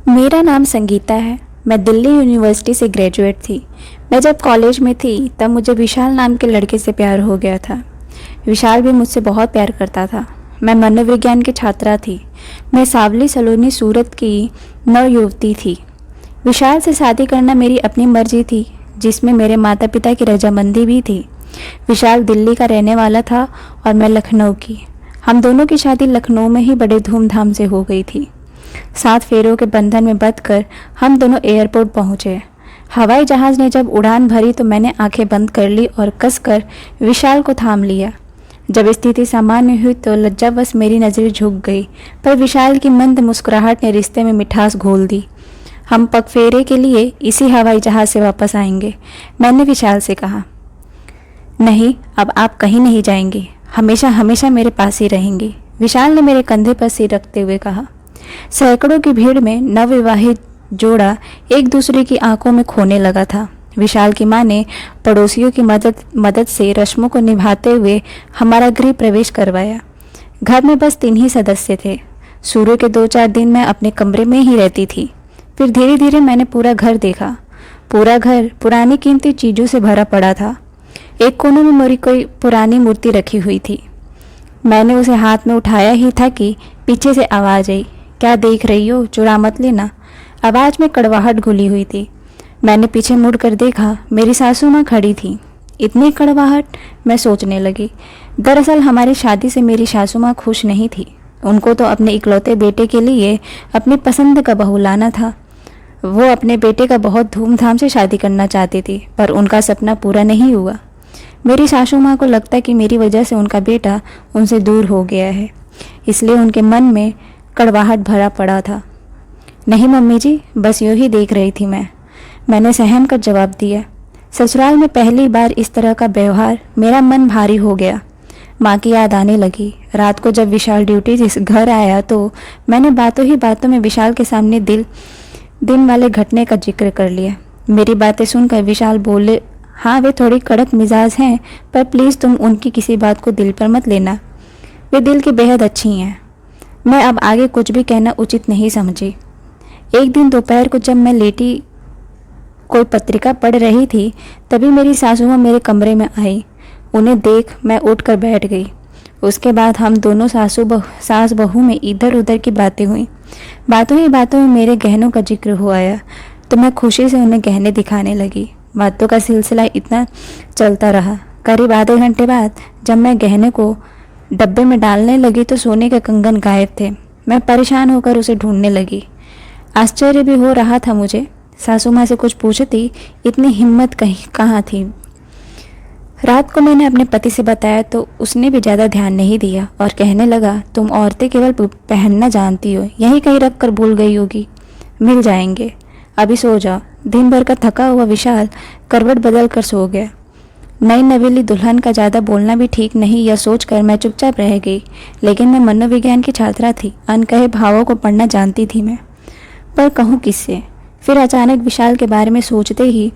मेरा नाम संगीता है। मैं दिल्ली यूनिवर्सिटी से ग्रेजुएट थी। मैं जब कॉलेज में थी तब मुझे विशाल नाम के लड़के से प्यार हो गया था। विशाल भी मुझसे बहुत प्यार करता था। मैं मनोविज्ञान की छात्रा थी। मैं सावली सलोनी सूरत की नव युवती थी। विशाल से शादी करना मेरी अपनी मर्जी थी, जिसमें मेरे माता पिता की रजामंदी भी थी। विशाल दिल्ली का रहने वाला था और मैं लखनऊ की। हम दोनों की शादी लखनऊ में ही बड़े धूमधाम से हो गई थी। 7 फेरों के बंधन में बंधकर हम दोनों एयरपोर्ट पहुंचे। हवाई जहाज़ ने जब उड़ान भरी तो मैंने आंखें बंद कर ली और कसकर विशाल को थाम लिया। जब स्थिति सामान्य हुई तो लज्जावश मेरी नज़रें झुक गई, पर विशाल की मंद मुस्कुराहट ने रिश्ते में मिठास घोल दी। हम पगफेरे के लिए इसी हवाई जहाज़ से वापस आएंगे, मैंने विशाल से कहा। नहीं, अब आप कहीं नहीं जाएंगे, हमेशा हमेशा मेरे पास ही रहेंगी, विशाल ने मेरे कंधे पर सिर रखते हुए कहा। सैकड़ों की भीड़ में नवविवाहित जोड़ा एक दूसरे की आंखों में खोने लगा था। विशाल की मां ने पड़ोसियों की मदद से रस्मों को निभाते हुए हमारा गृह प्रवेश करवाया। घर में बस 3 ही सदस्य थे। शुरू के 2-4 दिन मैं अपने कमरे में ही रहती थी। फिर धीरे धीरे मैंने पूरा घर देखा। पूरा घर पुरानी कीमती चीज़ों से भरा पड़ा था। एक कोने में मेरी कोई पुरानी मूर्ति रखी हुई थी। मैंने उसे हाथ में उठाया ही था कि पीछे से आवाज़ आई, क्या देख रही हो, चुरा मत लेना। आवाज़ में कड़वाहट घुली हुई थी। मैंने पीछे मुड़कर देखा, मेरी सासू माँ खड़ी थी। इतनी कड़वाहट, मैं सोचने लगी। दरअसल हमारी शादी से मेरी सासू माँ खुश नहीं थी। उनको तो अपने इकलौते बेटे के लिए अपनी पसंद का बहू लाना था। वो अपने बेटे का बहुत धूमधाम से शादी करना चाहती थी, पर उनका सपना पूरा नहीं हुआ। मेरी सासू माँ को लगता कि मेरी वजह से उनका बेटा उनसे दूर हो गया है, इसलिए उनके मन में कड़वाहट भरा पड़ा था। नहीं मम्मी जी, बस यूँ ही देख रही थी मैंने सहम कर जवाब दिया। ससुराल में पहली बार इस तरह का व्यवहार, मेरा मन भारी हो गया। माँ की याद आने लगी। रात को जब विशाल ड्यूटी से घर आया तो मैंने बातों ही बातों में विशाल के सामने दिन वाले घटने का जिक्र कर लिया। मेरी बातें सुनकर विशाल बोले, हाँ वे थोड़ी कड़क मिजाज हैं, पर प्लीज़ तुम उनकी किसी बात को दिल पर मत लेना। वे दिल की बेहद अच्छी हैं। मैं अब आगे कुछ भी कहना उचित नहीं समझी। एक दिन दोपहर को जब मैं लेटी कोई पत्रिका पढ़ रही थी, तभी मेरी सासू माँ मेरे कमरे में आई। उन्हें देख मैं उठकर बैठ गई। उसके बाद हम दोनों सास बहू में इधर उधर की बातें हुई। बातों ही बातों में मेरे गहनों का जिक्र हो आया तो मैं खुशी से उन्हें गहने दिखाने लगी। बातों का सिलसिला इतना चलता रहा। करीब आधे घंटे बाद जब मैं गहने को डब्बे में डालने लगी तो सोने के कंगन गायब थे। मैं परेशान होकर उसे ढूंढने लगी। आश्चर्य भी हो रहा था मुझे। सासू माँ से कुछ पूछती, इतनी हिम्मत कहाँ थी। रात को मैंने अपने पति से बताया तो उसने भी ज़्यादा ध्यान नहीं दिया और कहने लगा, तुम औरतें केवल पहनना जानती हो, यहीं कहीं रख कर भूल गई होगी, मिल जाएंगे, अभी सो जाओ। दिन भर का थका हुआ विशाल करवट बदल कर सो गया। नई नवेली दुल्हन का ज़्यादा बोलना भी ठीक नहीं, यह सोचकर मैं चुपचाप रह गई। लेकिन मैं मनोविज्ञान की छात्रा थी, अनकहे भावों को पढ़ना जानती थी मैं, पर कहूँ किससे। फिर अचानक विशाल के बारे में सोचते ही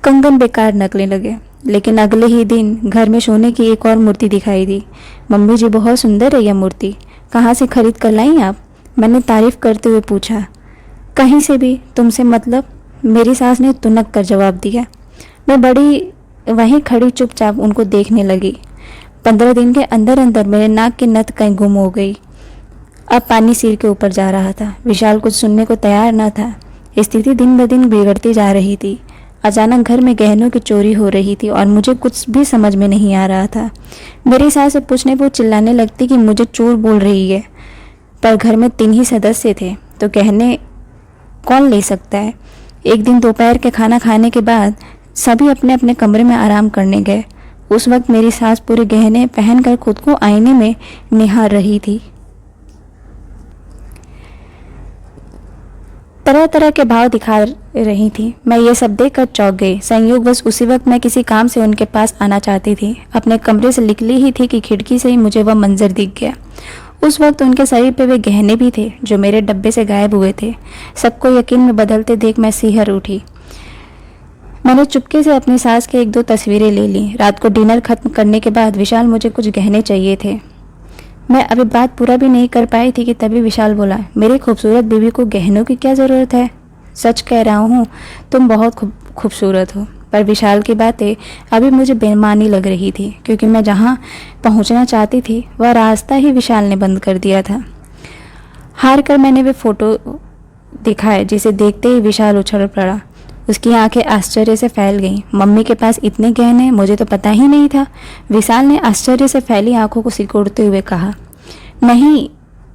कंगन बेकार लगने लगे। लेकिन अगले ही दिन घर में सोने की एक और मूर्ति दिखाई दी। मम्मी जी, बहुत सुंदर है यह मूर्ति, कहाँ से खरीद कर लाई आप? मैंने तारीफ करते हुए पूछा। कहीं से भी, तुमसे मतलब, मेरी सास ने तुनक कर जवाब दिया। मैं बड़ी वहीं खड़ी चुपचाप उनको देखने लगी। 15 दिन के अंदर अंदर मेरे नाक की नथ कहीं गुम हो गई। अब पानी सिर के ऊपर जा रहा था। विशाल कुछ सुनने को तैयार न था। स्थिति दिन ब दिन बिगड़ती जा रही थी। अचानक घर में गहनों की चोरी हो रही थी और मुझे कुछ भी समझ में नहीं आ रहा था। मेरी सास से पूछने पर चिल्लाने लगती कि मुझे चोर बोल रही है, पर घर में 3 ही सदस्य थे तो गहने कौन ले सकता है। एक दिन दोपहर के खाना खाने के बाद सभी अपने अपने कमरे में आराम करने गए। उस वक्त मेरी सास पूरे गहने पहनकर खुद को आईने में निहार रही थी। तरह तरह के भाव दिखा रही थी। मैं ये सब देखकर चौंक गई। संयोगवश उसी वक्त मैं किसी काम से उनके पास आना चाहती थी। अपने कमरे से निकली ही थी कि खिड़की से ही मुझे वह मंजर दिख गया। उस वक्त उनके शरीर पे वे गहने भी थे जो मेरे डब्बे से गायब हुए थे। सबको यकीन में बदलते देख मैं सिहर उठी। मैंने चुपके से अपनी सास के 1-2 तस्वीरें ले ली। रात को डिनर खत्म करने के बाद विशाल मुझे कुछ गहने चाहिए थे। मैं अभी बात पूरा भी नहीं कर पाई थी कि तभी विशाल बोला, मेरी खूबसूरत बीवी को गहनों की क्या ज़रूरत है? सच कह रहा हूँ, तुम बहुत खूबसूरत हो। पर विशाल की बातें अभी मुझे बेमानी लग रही थी, क्योंकि मैं जहाँ पहुँचना चाहती थी वह रास्ता ही विशाल ने बंद कर दिया था। हार कर मैंने वे फ़ोटो दिखाए, जिसे देखते ही विशाल उछल पड़ा। उसकी आंखें आश्चर्य से फैल गईं। मम्मी के पास इतने गहने, मुझे तो पता ही नहीं था। विशाल ने आश्चर्य से फैली आंखों को सिकोड़ते हुए कहा, नहीं,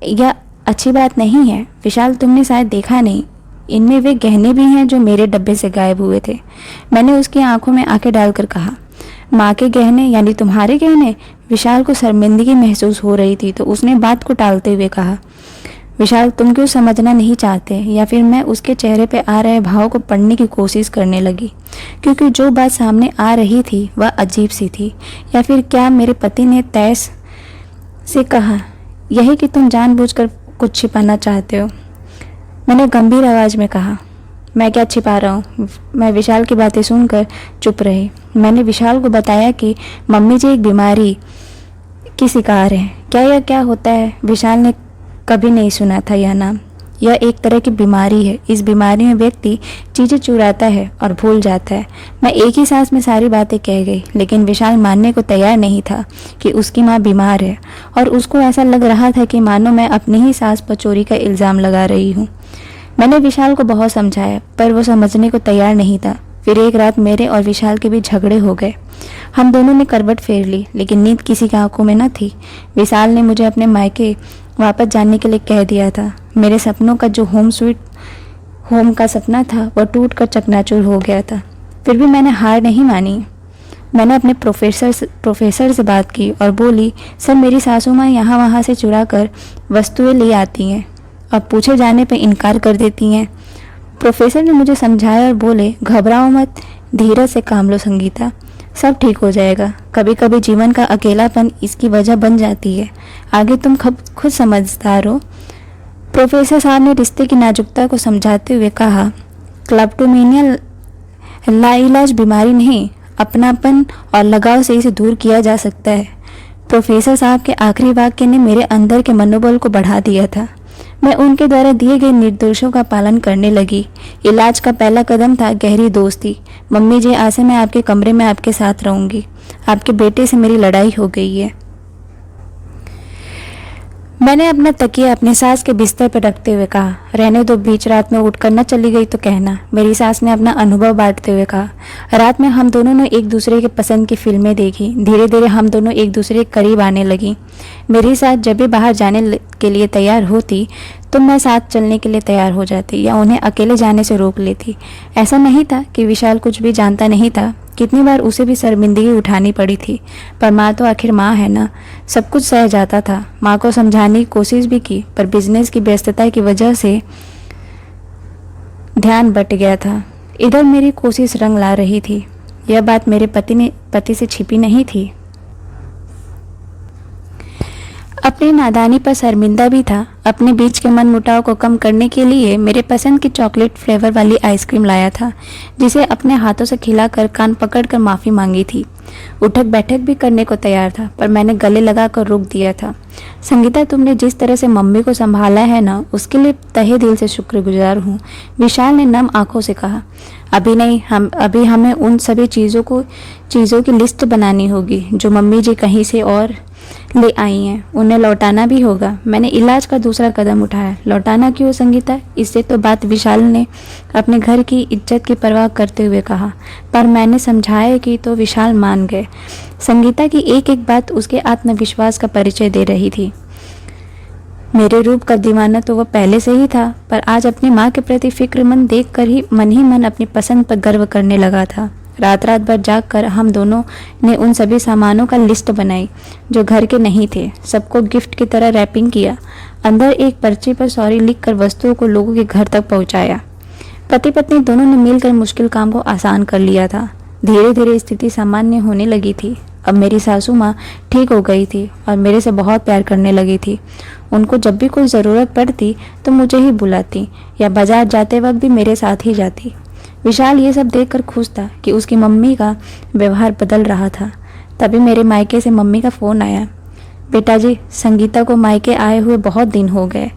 यह अच्छी बात नहीं है विशाल, तुमने शायद देखा नहीं। इनमें वे गहने भी हैं जो मेरे डब्बे से गायब हुए थे। मैंने उसकी आंखों में आंखें डालकर कहा, माँ के गहने यानी तुम्हारे गहने? विशाल को शर्मिंदगी महसूस हो रही थी, तो उसने बात को टालते हुए कहा, विशाल, तुम क्यों समझना नहीं चाहते? या फिर मैं उसके चेहरे पे आ रहे भाव को पढ़ने की कोशिश करने लगी, क्योंकि जो बात सामने आ रही थी वह अजीब सी थी। या फिर क्या मेरे पति ने तैस से कहा यही कि तुम जानबूझकर कुछ छिपाना चाहते हो? मैंने गंभीर आवाज़ में कहा, मैं क्या छिपा रहा हूँ? मैं विशाल की बातें सुनकर चुप रही। मैंने विशाल को बताया कि मम्मी जी एक बीमारी की शिकार है। क्या होता है? विशाल ने कभी नहीं सुना था यह नाम। यह एक तरह की बीमारी है। इस बीमारी में व्यक्ति चीज़ें चुराता है और भूल जाता है। मैं एक ही सांस में सारी बातें कह गई, लेकिन विशाल मानने को तैयार नहीं था कि उसकी माँ बीमार है, और उसको ऐसा लग रहा था कि मानो मैं अपनी ही सास पर चोरी का इल्ज़ाम लगा रही हूँ। मैंने विशाल को बहुत समझाया, पर वो समझने को तैयार नहीं था। फिर एक रात मेरे और विशाल के बीच झगड़े हो गए। हम दोनों ने करवट फेर ली, लेकिन नींद किसी की आंखों में न थी। विशाल ने मुझे अपने मायके वापस जाने के लिए कह दिया था। मेरे सपनों का जो होम स्वीट होम का सपना था वह टूट कर चकनाचूर हो गया था। फिर भी मैंने हार नहीं मानी। मैंने अपने प्रोफेसर से बात की और बोली, सर, मेरी सासू माँ यहाँ वहाँ से चुरा कर वस्तुएं ले आती हैं, अब पूछे जाने पर इनकार कर देती हैं। प्रोफेसर ने मुझे समझाया और बोले, घबराओ मत, धीरज से काम लो संगीता, सब ठीक हो जाएगा। कभी कभी जीवन का अकेलापन इसकी वजह बन जाती है। आगे तुम खुद समझदार हो। प्रोफेसर साहब ने रिश्ते की नाजुकता को समझाते हुए कहा, क्लेप्टोमेनिया लाइलाज बीमारी नहीं, अपनापन और लगाव से इसे दूर किया जा सकता है। प्रोफेसर साहब के आखिरी वाक्य ने मेरे अंदर के मनोबल को बढ़ा दिया था। मैं उनके द्वारा दिए गए निर्देशों का पालन करने लगी। इलाज का पहला कदम था गहरी दोस्ती। मम्मी जी, आज से मैं आपके कमरे में आपके साथ रहूंगी। आपके बेटे से मेरी लड़ाई हो गई है। मैंने अपना तकिया अपनी सास के बिस्तर पर रखते हुए कहा, रहने दो, बीच रात में उठकर न चली गई तो कहना। मेरी सास ने अपना अनुभव बांटते हुए कहा, रात में हम दोनों ने एक दूसरे के पसंद की फिल्में देखी। धीरे धीरे हम दोनों एक दूसरे के करीब आने लगी। मेरी सास जब भी बाहर जाने के लिए तैयार होती तो मैं साथ चलने के लिए तैयार हो जाती या उन्हें अकेले जाने से रोक लेती। ऐसा नहीं था कि विशाल कुछ भी जानता नहीं था। कितनी बार उसे भी शर्मिंदगी उठानी पड़ी थी, पर माँ तो आखिर माँ है ना, सब कुछ सह जाता था। माँ को समझाने की कोशिश भी की, पर बिजनेस की व्यस्तता की वजह से ध्यान बट गया था। इधर मेरी कोशिश रंग ला रही थी। यह बात मेरे पति से छिपी नहीं थी। अपनी नादानी पर शर्मिंदा भी था। अपने बीच के मनमुटाव को कम करने के लिए मेरे पसंद की चॉकलेट फ्लेवर वाली आइसक्रीम लाया था, जिसे अपने हाथों से खिलाकर कान पकड़कर माफ़ी मांगी थी। उठक बैठक भी करने को तैयार था, पर मैंने गले लगाकर रोक दिया था। संगीता, तुमने जिस तरह से मम्मी को संभाला है ना, उसके लिए तहे दिल से शुक्रगुजार हूँ, विशाल ने नम आंखों से कहा। अभी नहीं, अभी हमें उन सभी चीज़ों की लिस्ट बनानी होगी जो मम्मी जी कहीं से और ले आई हैं। उन्हें लौटाना भी होगा। मैंने इलाज का दूसरा कदम उठाया। लौटाना क्यों संगीता? इससे तो बात विशाल ने अपने घर की इज्जत की परवाह करते हुए कहा, पर मैंने समझाया कि तो विशाल मान गए। संगीता की एक एक बात उसके आत्मविश्वास का परिचय दे रही थी। मेरे रूप का दीवाना तो वह पहले से ही था, पर आज अपनी माँ के प्रति फिक्रमंद देखकर ही मन अपनी पसंद पर गर्व करने लगा था। रात भर जाग कर हम दोनों ने उन सभी सामानों का लिस्ट बनाई जो घर के नहीं थे। सबको गिफ्ट की तरह रैपिंग किया। अंदर एक पर्ची पर सॉरी लिखकर वस्तुओं को लोगों के घर तक पहुंचाया। पति पत्नी दोनों ने मिलकर मुश्किल काम को आसान कर लिया था। धीरे धीरे स्थिति सामान्य होने लगी थी। अब मेरी सासू माँ ठीक हो गई थी और मेरे से बहुत प्यार करने लगी थी। उनको जब भी कोई ज़रूरत पड़ती तो मुझे ही बुलाती या बाजार जाते वक्त भी मेरे साथ ही जाती। विशाल ये सब देखकर खुश था कि उसकी मम्मी का व्यवहार बदल रहा था। तभी मेरे मायके से मम्मी का फ़ोन आया। बेटा जी, संगीता को मायके आए हुए बहुत दिन हो गए,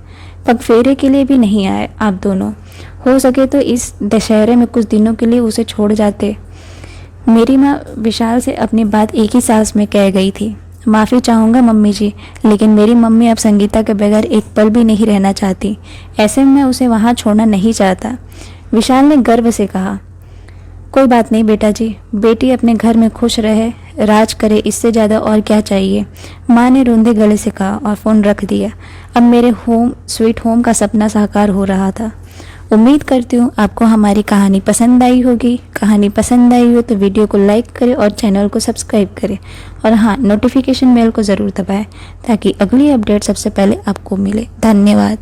पगफेरे के लिए भी नहीं आए आप दोनों। हो सके तो इस दशहरे में कुछ दिनों के लिए उसे छोड़ जाते। मेरी माँ विशाल से अपनी बात एक ही सांस में कह गई थी। माफ़ी चाहूँगा मम्मी जी, लेकिन मेरी मम्मी अब संगीता के बगैर एक पल भी नहीं रहना चाहती। ऐसे में मैं उसे वहाँ छोड़ना नहीं चाहता। विशाल ने गर्व से कहा। कोई बात नहीं बेटा जी, बेटी अपने घर में खुश रहे, राज करे, इससे ज़्यादा और क्या चाहिए। माँ ने रोंदे गले से कहा और फ़ोन रख दिया। अब मेरे होम स्वीट होम का सपना साकार हो रहा था। उम्मीद करती हूँ आपको हमारी कहानी पसंद आई होगी। कहानी पसंद आई हो तो वीडियो को लाइक करें और चैनल को सब्सक्राइब करें, और हाँ, नोटिफिकेशन बेल को ज़रूर दबाएं ताकि अगली अपडेट सबसे पहले आपको मिले। धन्यवाद।